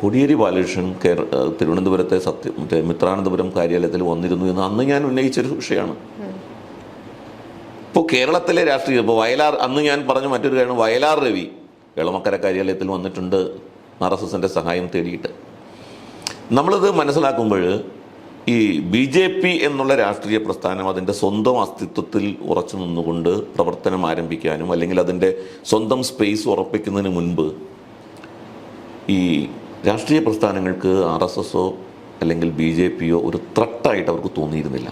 കോടിയേരി ബാലകൃഷ്ണൻ തിരുവനന്തപുരത്തെ മിത്രാനന്തപുരം കാര്യാലയത്തിൽ വന്നിരുന്നു എന്ന് അന്ന് ഞാൻ ഉന്നയിച്ചൊരു വിഷയമാണ്. ഇപ്പോൾ കേരളത്തിലെ രാഷ്ട്രീയം, ഇപ്പോൾ വയലാർ, അന്ന് ഞാൻ പറഞ്ഞ മറ്റൊരു കാര്യം, വയലാർ രവി എളമക്കര കാര്യാലയത്തിൽ വന്നിട്ടുണ്ട് RSSന്റെ സഹായം തേടിയിട്ട്. നമ്മളിത് മനസ്സിലാക്കുമ്പോൾ ഈ BJP എന്നുള്ള രാഷ്ട്രീയ പ്രസ്ഥാനം അതിൻ്റെ സ്വന്തം അസ്തിത്വത്തിൽ ഉറച്ചു നിന്നുകൊണ്ട് പ്രവർത്തനം ആരംഭിക്കാനും അല്ലെങ്കിൽ അതിൻ്റെ സ്വന്തം സ്പേസ് ഉറപ്പിക്കുന്നതിന് മുൻപ് ഈ രാഷ്ട്രീയ പ്രസ്ഥാനങ്ങൾക്ക് RSSോ അല്ലെങ്കിൽ BJPയോ ഒരു ത്രട്ടായിട്ട് അവർക്ക് തോന്നിയിരുന്നില്ല.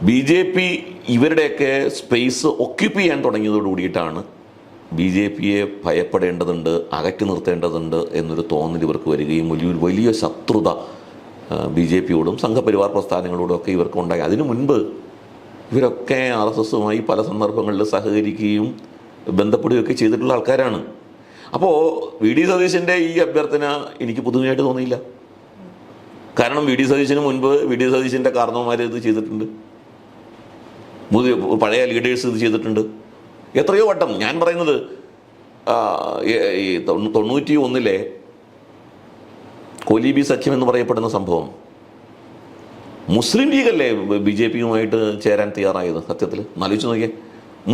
BJP ഇവരുടെയൊക്കെ സ്പേസ് ഒക്യുപ്പൈ ചെയ്യാൻ തുടങ്ങിയതോടുകൂടിയിട്ടാണ് BJPയെ ഭയപ്പെടേണ്ടതുണ്ട്, അകറ്റി നിർത്തേണ്ടതുണ്ട് എന്നൊരു തോന്നൽ ഇവർക്ക് വരികയും വലിയ ശത്രുത BJPയോടും സംഘപരിവാർ പ്രസ്ഥാനങ്ങളോടും ഒക്കെ ഇവർക്ക് ഉണ്ടായി. അതിനു മുൻപ് ഇവരൊക്കെ RSSുമായി പല സന്ദർഭങ്ങളിൽ സഹകരിക്കുകയും ബന്ധപ്പെടുകയൊക്കെ ചെയ്തിട്ടുള്ള ആൾക്കാരാണ്. അപ്പോൾ VD സതീശൻ്റെ ഈ അഭ്യർത്ഥന എനിക്ക് പുതുമയായിട്ട് തോന്നിയില്ല. കാരണം VD സതീശന് മുൻപ് VD സതീശൻ്റെ കാരണവന്മാർ ഇത് ചെയ്തിട്ടുണ്ട്, പഴയ ലീഡേഴ്സ് ഇത് ചെയ്തിട്ടുണ്ട് എത്രയോ വട്ടം. ഞാൻ പറയുന്നത് 91 കോലീബി സഖ്യം എന്ന് പറയപ്പെടുന്ന സംഭവം മുസ്ലിം ലീഗല്ലേ BJPയുമായിട്ട് ചേരാൻ തയ്യാറായത്. സത്യത്തിൽ ആലോചിച്ച് നോക്കിയേ,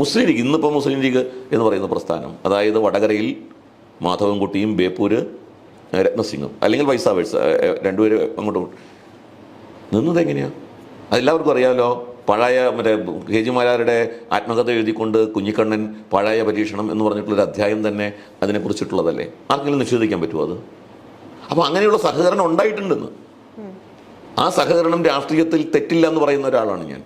മുസ്ലിം ലീഗ്, ഇന്നിപ്പോൾ മുസ്ലിം ലീഗ് എന്ന് പറയുന്ന പ്രസ്ഥാനം, അതായത് വടകരയിൽ മാധവൻകുട്ടിയും ബേപ്പൂര് രത്നസിംഗും അല്ലെങ്കിൽ വൈസ് വേഴ്സ രണ്ടുപേരും അങ്ങോട്ടും നിന്നത് എങ്ങനെയാണ് അതെല്ലാവർക്കും അറിയാമല്ലോ. പഴയ KG മാരാരുടെ ആത്മകഥ എഴുതിക്കൊണ്ട് കുഞ്ഞിക്കണ്ണൻ പഴയ പരീക്ഷണം എന്ന് പറഞ്ഞിട്ടുള്ളൊരു അധ്യായം തന്നെ അതിനെക്കുറിച്ചിട്ടുള്ളതല്ലേ. ആർക്കെങ്കിലും നിഷേധിക്കാൻ പറ്റുമോ അത്? അപ്പോൾ അങ്ങനെയുള്ള സഹകരണം ഉണ്ടായിട്ടുണ്ടെന്ന്. ആ സഹകരണം രാഷ്ട്രീയത്തിൽ തെറ്റില്ല എന്ന് പറയുന്ന ഒരാളാണ് ഞാൻ.